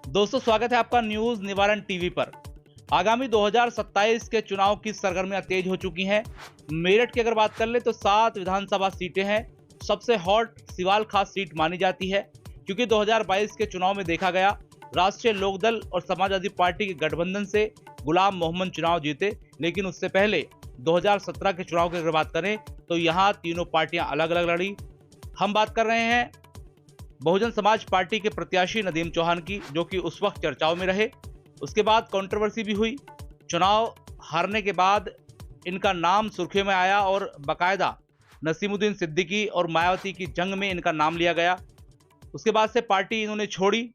दोस्तों, स्वागत है आपका न्यूज निवारण टीवी पर। आगामी 2027 के चुनाव की सरगर्मियां तेज हो चुकी हैं। मेरठ की अगर बात कर ले तो 7 विधानसभा सीटें हैं। सबसे हॉट सिवाल खास सीट मानी जाती है, क्योंकि 2022 के चुनाव में देखा गया राष्ट्रीय लोकदल और समाजवादी पार्टी के गठबंधन से गुलाम मोहम्मद चुनाव जीते। लेकिन उससे पहले 2017 के चुनाव की अगर बात करें तो यहाँ तीनों पार्टियां अलग अलग लड़ी। हम बात कर रहे हैं बहुजन समाज पार्टी के प्रत्याशी नदीम चौहान की, जो कि उस वक्त चर्चाओं में रहे। उसके बाद कंट्रोवर्सी भी हुई। चुनाव हारने के बाद इनका नाम सुर्खियों में आया और बाकायदा नसीमुद्दीन सिद्दीकी और मायावती की जंग में इनका नाम लिया गया। उसके बाद से पार्टी इन्होंने छोड़ी,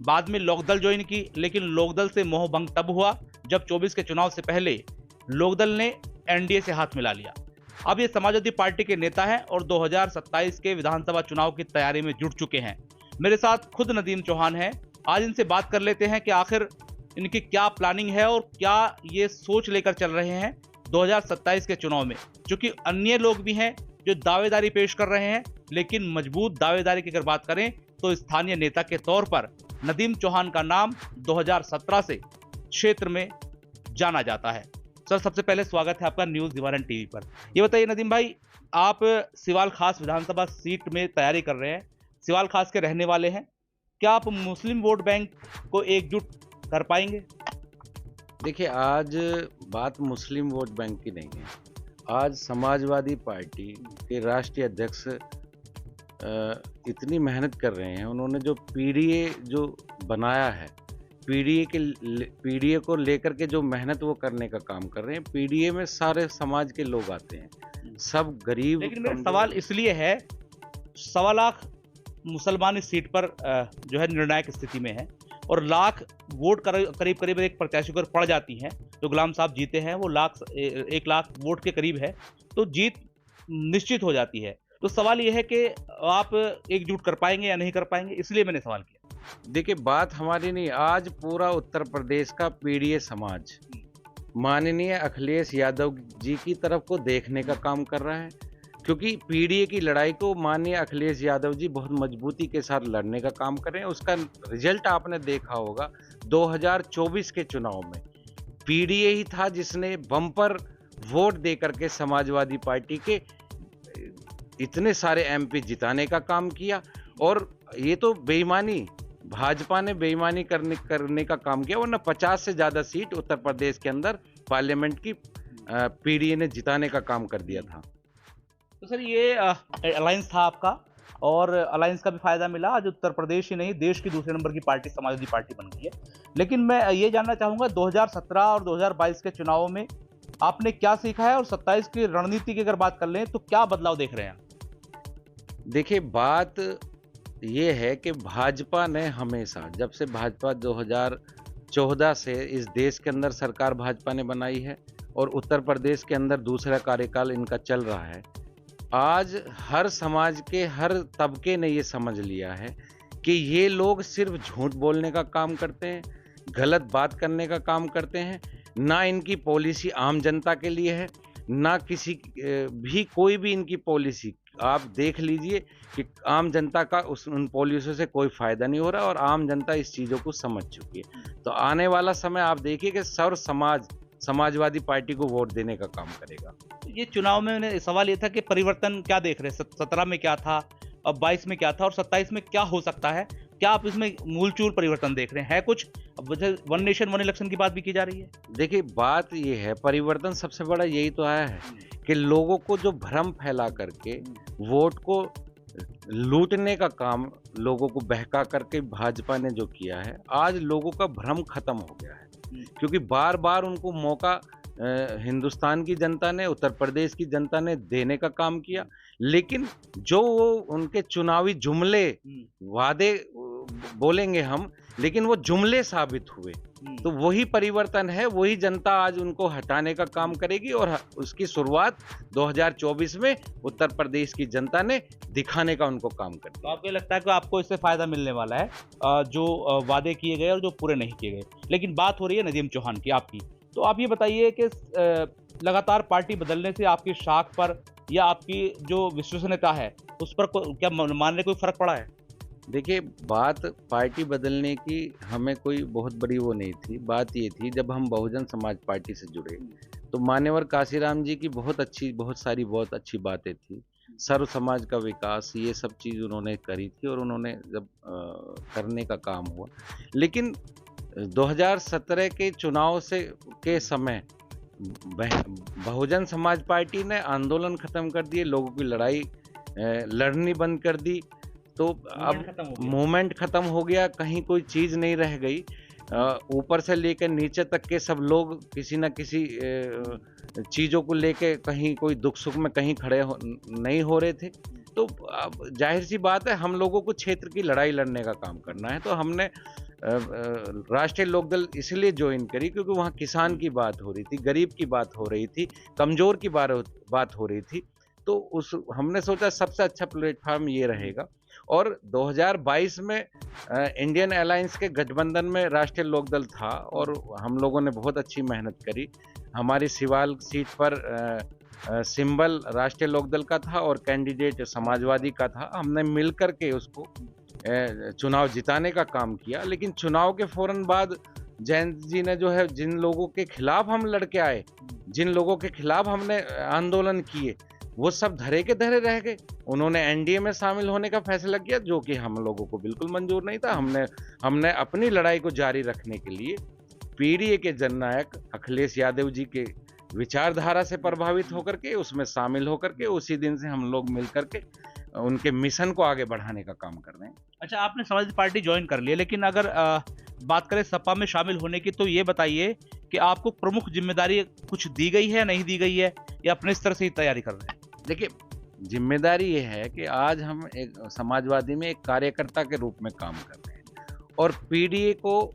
बाद में लोकदल ज्वाइन की। लेकिन लोकदल से मोह भंग तब हुआ जब 24 के चुनाव से पहले लोकदल ने एनडीए से हाथ मिला लिया। अब ये समाजवादी पार्टी के नेता हैं और 2027 के विधानसभा चुनाव की तैयारी में जुट चुके हैं। मेरे साथ खुद नदीम चौहान हैं। आज इनसे बात कर लेते हैं कि आखिर इनकी क्या प्लानिंग है और क्या ये सोच लेकर चल रहे हैं 2027 के चुनाव में। क्योंकि अन्य लोग भी हैं जो दावेदारी पेश कर रहे हैं, लेकिन मजबूत दावेदारी की अगर बात करें तो स्थानीय नेता के तौर पर नदीम चौहान का नाम 2017 से क्षेत्र में जाना जाता है। सर, सबसे पहले स्वागत है आपका न्यूज निवारण टीवी पर। ये बताइए नदीम भाई, आप सिवाल खास विधानसभा सीट में तैयारी कर रहे हैं, सिवाल खास के रहने वाले हैं। क्या आप मुस्लिम वोट बैंक को एकजुट कर पाएंगे? देखिए, आज बात मुस्लिम वोट बैंक की नहीं है। आज समाजवादी पार्टी के राष्ट्रीय अध्यक्ष इतनी मेहनत कर रहे हैं। उन्होंने जो पीडीए जो बनाया है, पीडीए को लेकर के जो मेहनत वो करने का काम कर रहे हैं। पीडीए में सारे समाज के लोग आते हैं, सब गरीब। लेकिन मेरा सवाल इसलिए है, 1.25 लाख मुसलमान इस सीट पर जो है निर्णायक स्थिति में है और लाख वोट करीब करीब एक प्रत्याशी पर पड़ जाती हैं। जो गुलाम साहब जीते हैं वो 1 लाख वोट के करीब है, तो जीत निश्चित हो जाती है। तो सवाल ये है कि आप एकजुट कर पाएंगे या नहीं कर पाएंगे, इसलिए मैंने सवाल किया। देखिए, बात हमारी नहीं, आज पूरा उत्तर प्रदेश का पीडीए समाज माननीय अखिलेश यादव जी की तरफ को देखने का काम कर रहा है, क्योंकि पीडीए की लड़ाई को माननीय अखिलेश यादव जी बहुत मजबूती के साथ लड़ने का काम कर रहे हैं। उसका रिजल्ट आपने देखा होगा 2024 के चुनाव में पीडीए ही था जिसने बम्पर वोट दे करके समाजवादी पार्टी के इतने सारे एमपी जिताने का काम किया। और ये तो बेईमानी, भाजपा ने बेईमानी करने का काम किया, वरना 50 से ज्यादा सीट उत्तर प्रदेश के अंदर पार्लियामेंट की पीडीए ने जिताने का काम कर दिया था। तो सर, ये अलायंस था आपका और अलायंस का भी फायदा मिला। आज उत्तर प्रदेश ही नहीं, देश की दूसरे नंबर की पार्टी समाजवादी पार्टी बन गई है। लेकिन मैं ये जानना चाहूंगा, 2017 और 2022 के चुनावों में आपने क्या सीखा है और 27 की रणनीति की अगर बात कर लें तो क्या बदलाव देख रहे हैं? देखिए, बात ये है कि भाजपा ने हमेशा, जब से भाजपा 2014 से इस देश के अंदर सरकार भाजपा ने बनाई है और उत्तर प्रदेश के अंदर दूसरा कार्यकाल इनका चल रहा है, आज हर समाज के हर तबके ने ये समझ लिया है कि ये लोग सिर्फ झूठ बोलने का काम करते हैं, गलत बात करने का काम करते हैं। ना इनकी पॉलिसी आम जनता के लिए है, ना किसी भी कोई भी इनकी पॉलिसी आप देख लीजिए कि आम जनता का उन पॉलिसियों से कोई फायदा नहीं हो रहा और आम जनता इस चीज़ों को समझ चुकी है। तो आने वाला समय आप देखिए कि सर्व समाज समाजवादी पार्टी को वोट देने का काम करेगा। ये चुनाव में सवाल ये था कि परिवर्तन क्या देख रहे हैं? 17 में क्या था, अब 22 में क्या था और 27 में क्या हो सकता है? क्या आप इसमें मूलचूल परिवर्तन देख रहे हैं? है कुछ? अब वन नेशन वन इलेक्शन की बात भी की जा रही है। देखिए, बात ये है, परिवर्तन सबसे बड़ा यही तो आया है कि लोगों को जो भ्रम फैला करके वोट को लूटने का काम, लोगों को बहका करके भाजपा ने जो किया है, आज लोगों का भ्रम खत्म हो गया है। क्योंकि बार बार उनको मौका हिंदुस्तान की जनता ने, उत्तर प्रदेश की जनता ने देने का काम किया, लेकिन जो वो उनके चुनावी जुमले, वादे बोलेंगे हम, लेकिन वो जुमले साबित हुए। तो वही परिवर्तन है, वही जनता आज उनको हटाने का काम करेगी और उसकी शुरुआत 2024 में उत्तर प्रदेश की जनता ने दिखाने का उनको काम कर दिया। तो आपको लगता है कि आपको इससे फायदा मिलने वाला है, जो वादे किए गए और जो पूरे नहीं किए गए? लेकिन बात हो रही है नदीम चौहान की, आपकी। तो आप ये बताइए कि लगातार पार्टी बदलने से आपकी शाख पर या आपकी जो विश्वसनीयता है उस पर क्या मानने कोई फर्क पड़ा है? देखिए, बात पार्टी बदलने की हमें कोई बहुत बड़ी वो नहीं थी। बात ये थी जब हम बहुजन समाज पार्टी से जुड़े, तो मान्यवर काशीराम जी की बहुत सारी बहुत अच्छी बातें थी। सर्व समाज का विकास ये सब चीज़ उन्होंने करी थी और उन्होंने जब करने का काम हुआ। लेकिन 2017 के चुनाव से के समय बह बहुजन समाज पार्टी ने आंदोलन खत्म कर दिए, लोगों की लड़ाई लड़नी बंद कर दी। तो अब खत्म हो गया। मूवमेंट खत्म हो गया, कहीं कोई चीज़ नहीं रह गई। ऊपर से लेकर नीचे तक के सब लोग किसी न किसी चीज़ों को लेके कहीं कोई दुख-सुख में कहीं खड़े नहीं हो रहे थे। तो अब ज़ाहिर-सी बात है हम लोगों को क्षेत्र की लड़ाई लड़ने का काम करना है। तो हमने राष्ट्रीय लोकदल इसलिए जॉइन करी क्योंकि वहाँ किसान की बात हो रही थी, गरीब की बात हो रही थी, कमज़ोर की बात हो रही थी। तो उस हमने सोचा सबसे अच्छा प्लेटफ़ॉर्म ये रहेगा और 2022 में इंडियन अलायंस के गठबंधन में राष्ट्रीय लोकदल था और हम लोगों ने बहुत अच्छी मेहनत करी। हमारी सिवाल सीट पर सिंबल राष्ट्रीय लोकदल का था और कैंडिडेट समाजवादी का था। हमने मिल कर के उसको चुनाव जिताने का काम किया। लेकिन चुनाव के फ़ौरन बाद जयंत जी ने जो है जिन लोगों के खिलाफ हम लड़ के आए, जिन लोगों के खिलाफ हमने आंदोलन किए, वो सब धरे के धरे रह गए। उन्होंने एनडीए में शामिल होने का फैसला किया जो कि हम लोगों को बिल्कुल मंजूर नहीं था। हमने अपनी लड़ाई को जारी रखने के लिए पीडीए के जननायक अखिलेश यादव जी के विचारधारा से प्रभावित होकर के उसमें शामिल होकर के उसी दिन से हम लोग मिल कर के उनके मिशन को आगे बढ़ाने का काम कर रहे हैं। अच्छा, आपने समाजवादी पार्टी ज्वाइन कर लिया, लेकिन अगर बात करें सपा में शामिल होने की, तो ये बताइए कि आपको प्रमुख जिम्मेदारी कुछ दी गई है, नहीं दी गई है, या अपने स्तर से ही तैयारी कर रहे हैं? देखिए, जिम्मेदारी ये है कि आज हम एक समाजवादी में एक कार्यकर्ता के रूप में काम कर रहे हैं और पीडीए को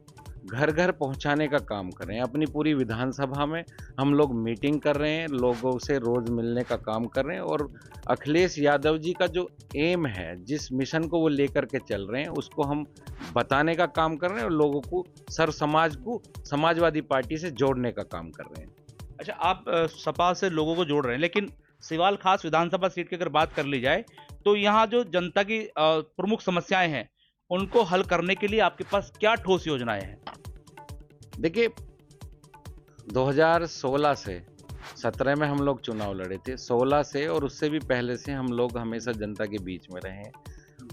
घर घर पहुंचाने का काम कर रहे हैं। अपनी पूरी विधानसभा में हम लोग मीटिंग कर रहे हैं, लोगों से रोज मिलने का काम कर रहे हैं और अखिलेश यादव जी का जो एम है, जिस मिशन को वो लेकर के चल रहे हैं, उसको हम बताने का काम कर रहे हैं और लोगों को सर्व समाज को समाजवादी पार्टी से जोड़ने का काम कर रहे हैं। अच्छा, आप सपा से लोगों को जोड़ रहे हैं, लेकिन सिवाल खास विधानसभा सीट की अगर बात कर ली जाए, तो यहाँ जो जनता की प्रमुख समस्याएं हैं, उनको हल करने के लिए आपके पास क्या ठोस योजनाएं हैं? देखिए, 2016 से 17 में हम लोग चुनाव लड़े थे। 16 से और उससे भी पहले से हम लोग हमेशा जनता के बीच में रहे हैं।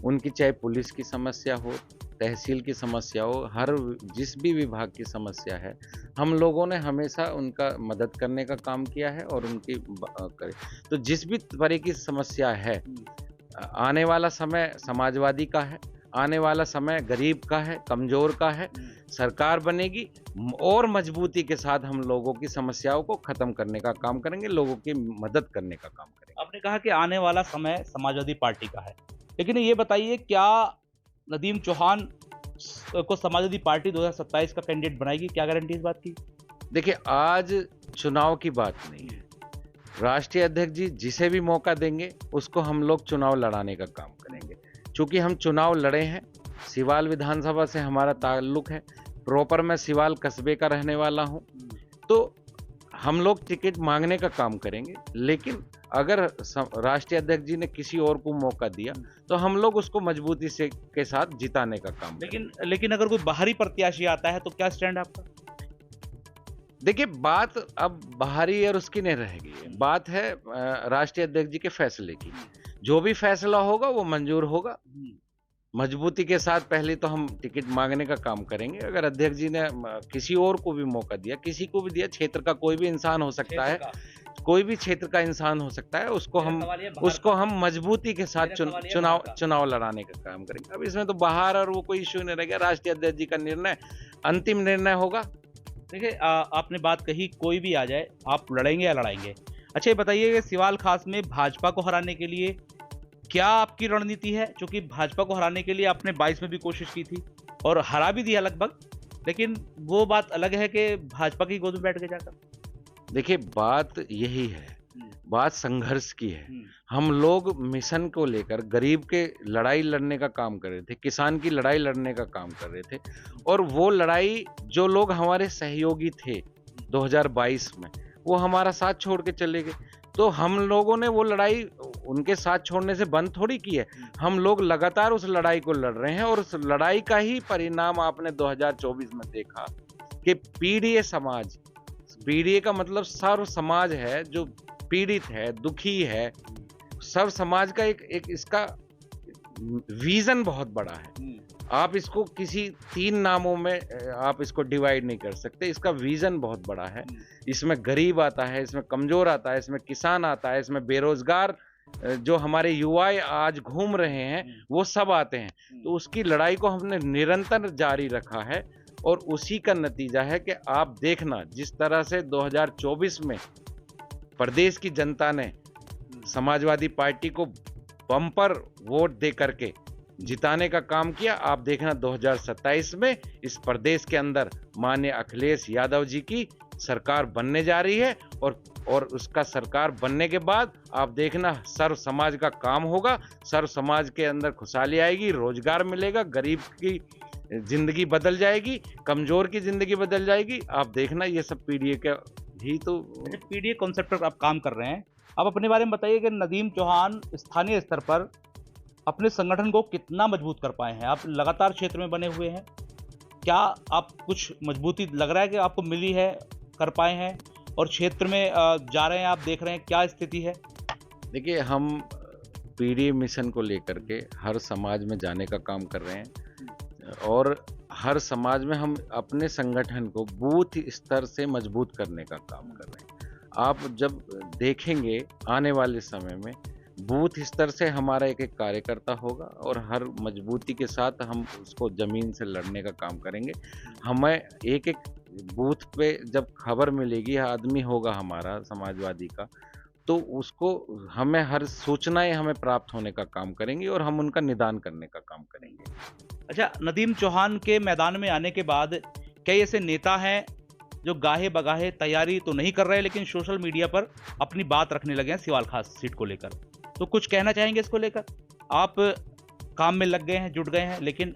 उनकी चाहे पुलिस की समस्या हो, तहसील की समस्या हो, जिस भी विभाग की समस्या है, हम लोगों ने हमेशा उनका मदद करने का काम किया है और उनकी करे। तो जिस भी तरह की समस्या है, आने वाला समय समाजवादी का है, आने वाला समय गरीब का है, कमज़ोर का है। सरकार बनेगी और मजबूती के साथ हम लोगों की समस्याओं को ख़त्म करने का काम करेंगे, लोगों की मदद करने का काम करेंगे। आपने कहा कि आने वाला समय समाजवादी पार्टी का है, लेकिन ये बताइए, क्या नदीम चौहान को समाजवादी पार्टी 2027 का कैंडिडेट बनाएगी? क्या गारंटी इस बात की? देखिए, आज चुनाव की बात नहीं है। राष्ट्रीय अध्यक्ष जी जिसे भी मौका देंगे, उसको हम लोग चुनाव लड़ाने का काम करेंगे। चूँकि हम चुनाव लड़े हैं, सिवाल विधानसभा से हमारा ताल्लुक़ है, प्रॉपर मैं सिवाल कस्बे का रहने वाला हूँ, तो हम लोग टिकट मांगने का काम करेंगे। लेकिन अगर राष्ट्रीय अध्यक्ष जी ने किसी और को मौका दिया, तो हम लोग उसको मजबूती से के साथ जिताने का काम करेंगे। लेकिन अगर कोई बाहरी प्रत्याशी आता है, तो क्या स्टैंड है आपका? देखिए, बात अब बाहरी और उसकी नहीं रहेगी, बात है राष्ट्रीय अध्यक्ष जी के फैसले की। जो भी फैसला होगा वो मंजूर होगा। मजबूती के साथ पहले तो हम टिकट मांगने का काम करेंगे। अगर अध्यक्ष जी ने किसी और को भी मौका दिया, किसी को भी दिया, क्षेत्र का कोई भी इंसान हो सकता है, कोई भी क्षेत्र का इंसान हो सकता है, उसको हम मजबूती के साथ चुनाव लड़ाने का काम करेंगे। अब इसमें तो बाहर और वो कोई इश्यू नहीं रहेगा। राष्ट्रीय अध्यक्ष जी का निर्णय अंतिम निर्णय होगा। देखिए, आपने बात कही कोई भी आ जाए, आप लड़ेंगे या लड़ाएंगे। अच्छा, ये बताइए कि सिवाल खास में भाजपा को हराने के लिए क्या आपकी रणनीति है? क्योंकि भाजपा को हराने के लिए आपने 22 में भी कोशिश की थी और हरा भी दिया लगभग, लेकिन वो बात अलग है कि भाजपा की गोद में बैठ के जाकर। देखिए, बात यही है, बात संघर्ष की है। हम लोग मिशन को लेकर गरीब के लड़ाई लड़ने का काम कर रहे थे, किसान की लड़ाई लड़ने का काम कर रहे थे और वो लड़ाई जो लोग हमारे सहयोगी थे 2022 में, वो हमारा साथ छोड़ के चले गए। तो हम लोगों ने वो लड़ाई उनके साथ छोड़ने से बंद थोड़ी की है। हम लोग लगातार उस लड़ाई को लड़ रहे हैं और उस लड़ाई का ही परिणाम आपने 2024 में देखा कि पीड़ित समाज, पीड़ित का मतलब सर्व समाज है जो पीड़ित है, दुखी है। सर्व समाज का एक इसका विजन बहुत बड़ा है। आप इसको किसी 3 नामों में आप इसको डिवाइड नहीं कर सकते। इसका विजन बहुत बड़ा है। इसमें गरीब आता है, इसमें कमजोर आता है, इसमें किसान आता है, इसमें बेरोजगार जो हमारे युवा आज घूम रहे हैं वो सब आते हैं। तो उसकी लड़ाई को हमने निरंतर जारी रखा है और उसी का नतीजा है कि आप देखना जिस तरह से 2024 में प्रदेश की जनता ने समाजवादी पार्टी को बम्पर वोट दे करके जिताने का काम किया। आप देखना 2027 में इस प्रदेश के अंदर माननीय अखिलेश यादव जी की सरकार बनने जा रही है और उसका सरकार बनने के बाद आप देखना सर्व समाज का काम होगा। सर्व समाज के अंदर खुशहाली आएगी, रोजगार मिलेगा, गरीब की जिंदगी बदल जाएगी, कमजोर की जिंदगी बदल जाएगी। आप देखना ये सब पीडीए का ही तो पीडीए कॉन्सेप्ट पर आप काम कर रहे हैं। आप अपने बारे में बताइए कि नदीम चौहान स्थानीय स्तर पर अपने संगठन को कितना मजबूत कर पाए हैं। आप लगातार क्षेत्र में बने हुए हैं, क्या आप कुछ मजबूती लग रहा है कि आपको मिली है, कर पाए हैं और क्षेत्र में जा रहे हैं, आप देख रहे हैं क्या स्थिति है? देखिए, हम पीडीए मिशन को लेकर के हर समाज में जाने का काम कर रहे हैं और हर समाज में हम अपने संगठन को बूथ स्तर से मजबूत करने का काम कर रहे हैं। आप जब देखेंगे आने वाले समय में बूथ स्तर से हमारा एक कार्यकर्ता होगा और हर मजबूती के साथ हम उसको जमीन से लड़ने का काम करेंगे। हमें एक बूथ पे जब खबर मिलेगी, आदमी होगा हमारा समाजवादी का, तो उसको हमें हर सूचनाएं हमें प्राप्त होने का काम करेंगे और हम उनका निदान करने का काम करेंगे। अच्छा, नदीम चौहान के मैदान में आने के बाद कई ऐसे नेता हैं जो गाहे बगाहे तैयारी तो नहीं कर रहे लेकिन सोशल मीडिया पर अपनी बात रखने लगे हैं सिवाल खास सीट को लेकर, तो कुछ कहना चाहेंगे इसको लेकर? आप काम में लग गए हैं, जुट गए हैं, लेकिन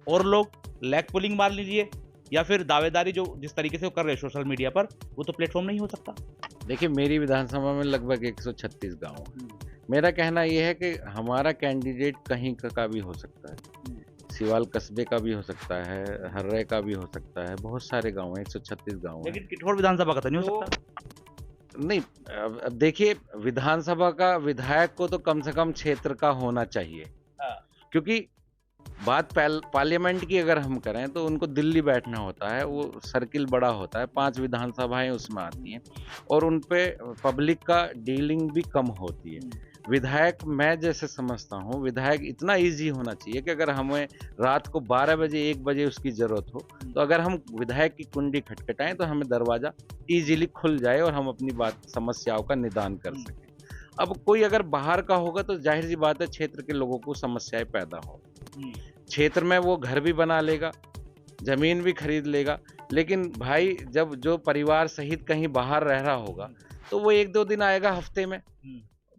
और लोग लैग पुलिंग मार लीजिए या फिर दावेदारी जो जिस तरीके से वो कर रहे हैं सोशल मीडिया पर, वो तो प्लेटफॉर्म नहीं हो सकता। देखिए, मेरी विधानसभा में लगभग 136 गांव है। मेरा कहना यह है कि हमारा कैंडिडेट कहीं का भी हो सकता है, सिवाल कस्बे का भी हो सकता है, हर्रे का भी हो सकता है, बहुत सारे गांव हैं, 136 गांव हैं। लेकिन किठौर विधानसभा का तो नहीं हो सकता। नहीं, अब देखिए, विधानसभा का विधायक को तो कम से कम क्षेत्र का होना चाहिए, क्योंकि बात पार्लियामेंट की अगर हम करें तो उनको दिल्ली बैठना होता है, वो सर्किल बड़ा होता है, 5 विधानसभाएं उसमें आती हैं और उन पे पब्लिक का डीलिंग भी कम होती है। विधायक, मैं जैसे समझता हूँ, विधायक इतना इजी होना चाहिए कि अगर हमें रात को 12 बजे 1 बजे उसकी ज़रूरत हो तो अगर हम विधायक की कुंडी खटखटाएं तो हमें दरवाज़ा इजीली खुल जाए और हम अपनी समस्याओं का निदान कर सकें। अब कोई अगर बाहर का होगा तो जाहिर सी बात है क्षेत्र के लोगों को समस्याएं पैदा हो, क्षेत्र में वो घर भी बना लेगा, जमीन भी खरीद लेगा, लेकिन भाई जब जो परिवार सहित कहीं बाहर रह रहा होगा तो वो 1-2 दिन आएगा हफ्ते में,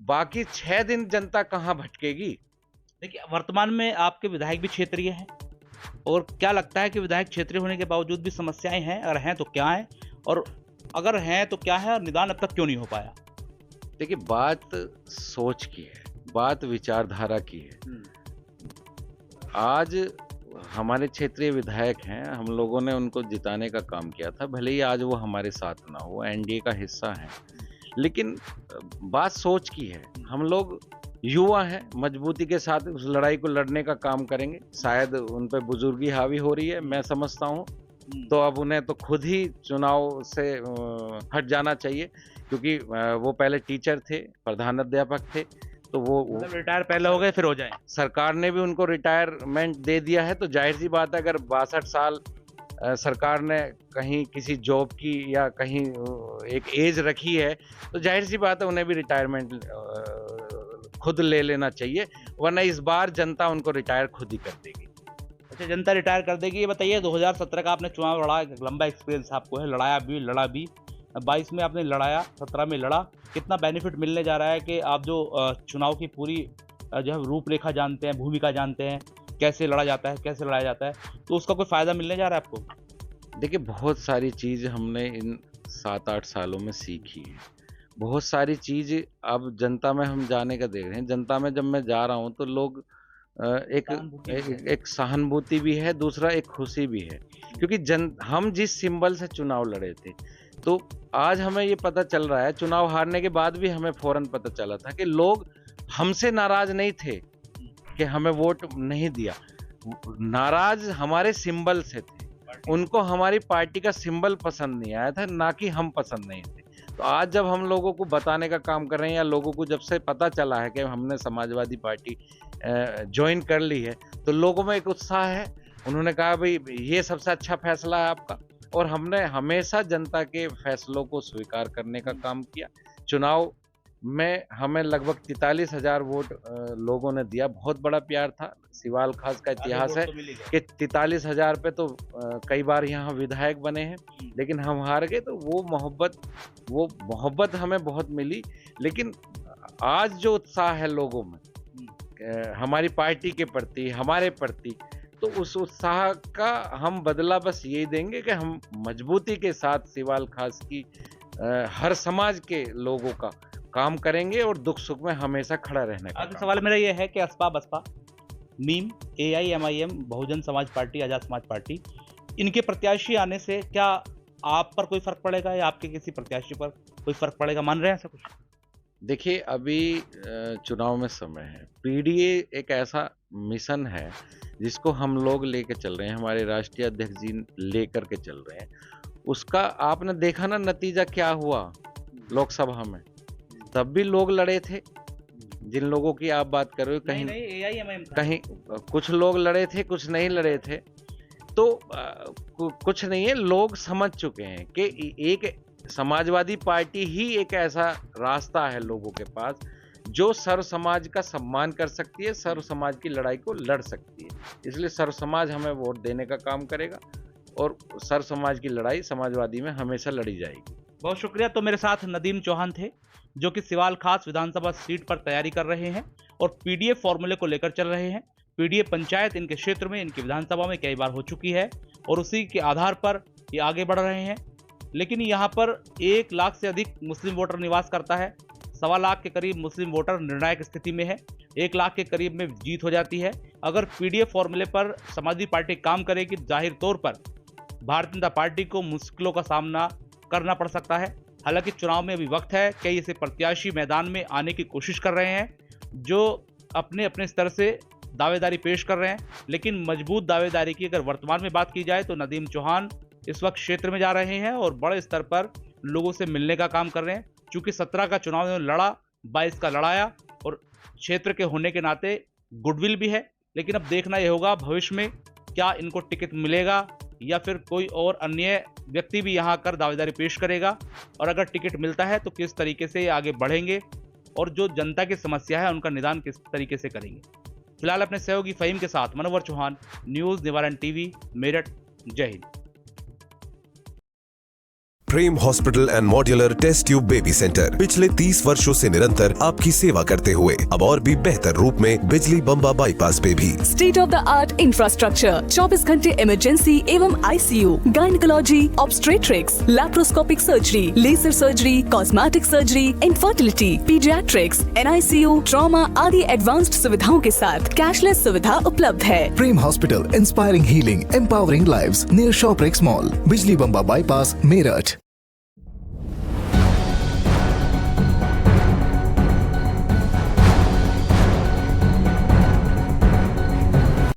बाकी 6 दिन जनता कहाँ भटकेगी? देखिए, वर्तमान में आपके विधायक भी क्षेत्रीय हैं और क्या लगता है कि विधायक क्षेत्रीय होने के बावजूद भी समस्याएं हैं? अगर हैं तो क्या हैं, और अगर हैं तो क्या है, और निदान अब तक क्यों नहीं हो पाया? देखिए, बात सोच की है, बात विचारधारा की है। आज हमारे क्षेत्रीय विधायक हैं, हम लोगों ने उनको जिताने का काम किया था, भले ही आज वो हमारे साथ ना हो, एनडीए का हिस्सा हैं, लेकिन बात सोच की है। हम लोग युवा हैं, मजबूती के साथ उस लड़ाई को लड़ने का काम करेंगे। शायद उन पर बुजुर्गी हावी हो रही है, मैं समझता हूँ, तो अब उन्हें तो खुद ही चुनाव से हट जाना चाहिए, क्योंकि वो पहले टीचर थे, प्रधानाध्यापक थे, तो वो रिटायर पहले हो गए फिर हो जाए। सरकार ने भी उनको रिटायरमेंट दे दिया है, तो जाहिर सी बात है अगर 62 साल सरकार ने कहीं किसी जॉब की या कहीं एक एज रखी है तो जाहिर सी बात है उन्हें भी रिटायरमेंट खुद ले लेना चाहिए, वरना इस बार जनता उनको रिटायर खुद ही कर देगी। अच्छा, जनता रिटायर कर देगी। ये बताइए, 2017 का आपने चुनाव लड़ा, लंबा एक्सपीरियंस आपको है, लड़ाया भी, लड़ा भी, 22 में आपने लड़ाया, 17 में लड़ा, कितना बेनिफिट मिलने जा रहा है कि आप जो चुनाव की पूरी जो है रूपरेखा जानते हैं, भूमिका जानते हैं, कैसे लड़ा जाता है, कैसे लड़ाया जाता है, तो उसका कोई फ़ायदा मिलने जा रहा है आपको? देखिए, बहुत सारी चीज़ हमने इन 7-8 सालों में सीखी है, बहुत सारी चीज अब जनता में हम जाने का देख रहे हैं। जनता में जब मैं जा रहा हूँ तो लोग एक सहानुभूति भी है, दूसरा एक खुशी भी है, क्योंकि हम जिस सिंबल से चुनाव लड़े थे, तो आज हमें ये पता चल रहा है, चुनाव हारने के बाद भी हमें फौरन पता चला था कि लोग हमसे नाराज नहीं थे कि हमें वोट नहीं दिया, नाराज हमारे सिंबल से थे। उनको हमारी पार्टी का सिंबल पसंद नहीं आया था, ना कि हम पसंद नहीं थे। तो आज जब हम लोगों को बताने का काम कर रहे हैं, या लोगों को जब से पता चला है कि हमने समाजवादी पार्टी ज्वाइन कर ली है, तो लोगों में एक उत्साह है। उन्होंने कहा भाई ये सबसे अच्छा फैसला है आपका, और हमने हमेशा जनता के फैसलों को स्वीकार करने का काम किया। चुनाव में हमें लगभग 43,000 वोट लोगों ने दिया, बहुत बड़ा प्यार था। सिवाल खास का इतिहास है कि 43,000 पे तो कई बार यहाँ विधायक बने हैं, लेकिन हम हार गए। तो वो मोहब्बत हमें बहुत मिली। लेकिन आज जो उत्साह है लोगों में हमारी पार्टी के प्रति, हमारे प्रति, तो उस उत्साह का हम बदला बस यही देंगे कि हम मजबूती के साथ सिवाल खास की हर समाज के लोगों का काम करेंगे और दुख सुख में हमेशा खड़ा रहने का। अगला सवाल मेरा ये है कि Aspa, Baspa, meme, AIMIM, Bahujan Samaj party, Azad Samaj party, इनके प्रत्याशी आने से क्या आप पर कोई फर्क पड़ेगा या आपके किसी प्रत्याशी पर कोई फर्क पड़ेगा, मान रहे हैं ऐसा कुछ? देखिए, अभी चुनाव में समय है। PDA एक ऐसा मिशन है जिसको हम लोग लेके चल रहे हैं, हमारे राष्ट्रीय अध्यक्ष जी लेकर के चल रहे हैं। उसका आपने देखा ना नतीजा क्या हुआ लोकसभा में, तब भी लोग लड़े थे। जिन लोगों की आप बात कर रहे हो, कहीं कुछ लोग लड़े थे, कुछ नहीं लड़े थे, तो कुछ नहीं है। लोग समझ चुके हैं कि एक समाजवादी पार्टी ही एक ऐसा रास्ता है लोगों के पास जो सर्व समाज का सम्मान कर सकती है, सर्व समाज की लड़ाई को लड़ सकती है। इसलिए सर्व समाज हमें वोट देने का काम करेगा और सर्व समाज की लड़ाई समाजवादी में हमेशा लड़ी जाएगी। बहुत शुक्रिया। तो मेरे साथ नदीम चौहान थे, जो कि सिवाल खास विधानसभा सीट पर तैयारी कर रहे हैं और PDA फॉर्मूले को लेकर चल रहे हैं। PDA पंचायत इनके क्षेत्र में, इनकी विधानसभा में कई बार हो चुकी है और उसी के आधार पर ये आगे बढ़ रहे हैं। लेकिन यहाँ पर 1 लाख से अधिक मुस्लिम वोटर निवास करता है। 1.25 लाख के करीब मुस्लिम वोटर निर्णायक स्थिति में है। 1 लाख के करीब में जीत हो जाती है। अगर PDA फॉर्मूले पर समाजवादी पार्टी काम करेगी, जाहिर तौर पर भारतीय जनता पार्टी को मुश्किलों का सामना करना पड़ सकता है। हालांकि चुनाव में अभी वक्त है, कई ऐसे प्रत्याशी मैदान में आने की कोशिश कर रहे हैं जो अपने अपने स्तर से दावेदारी पेश कर रहे हैं। लेकिन मजबूत दावेदारी की अगर वर्तमान में बात की जाए तो नदीम चौहान इस वक्त क्षेत्र में जा रहे हैं और बड़े स्तर पर लोगों से मिलने का काम कर रहे हैं। चूंकि 17 का चुनाव इन्होंने लड़ा, 22 का लड़ाया और क्षेत्र के होने के नाते गुडविल भी है। लेकिन अब देखना यह होगा भविष्य में क्या इनको टिकट मिलेगा या फिर कोई और अन्य व्यक्ति भी यहाँ आकर दावेदारी पेश करेगा, और अगर टिकट मिलता है तो किस तरीके से ये आगे बढ़ेंगे और जो जनता की समस्या है उनका निदान किस तरीके से करेंगे। फिलहाल अपने सहयोगी फहीम के साथ मनोवर चौहान, न्यूज निवारण TV, मेरठ। जय हिंद। Prem hospital and modular test tube baby centre पिछले 30 वर्षों से निरंतर आपकी सेवा करते हुए अब और भी बेहतर रूप में बिजली बम्बा बाईपास पे भी state of the art infrastructure, 24 घंटे इमरजेंसी एवं ICU, gynaecology, obstetrics, laparoscopic surgery, laser surgery, cosmetic surgery, infertility, paediatrics, NICU, trauma आदि एडवांस्ड सुविधाओं के साथ कैशलेस सुविधा उपलब्ध है। Prem hospital, inspiring healing, empowering lives, near Shoprex mall, Bijli Bamba bypass, Meerut.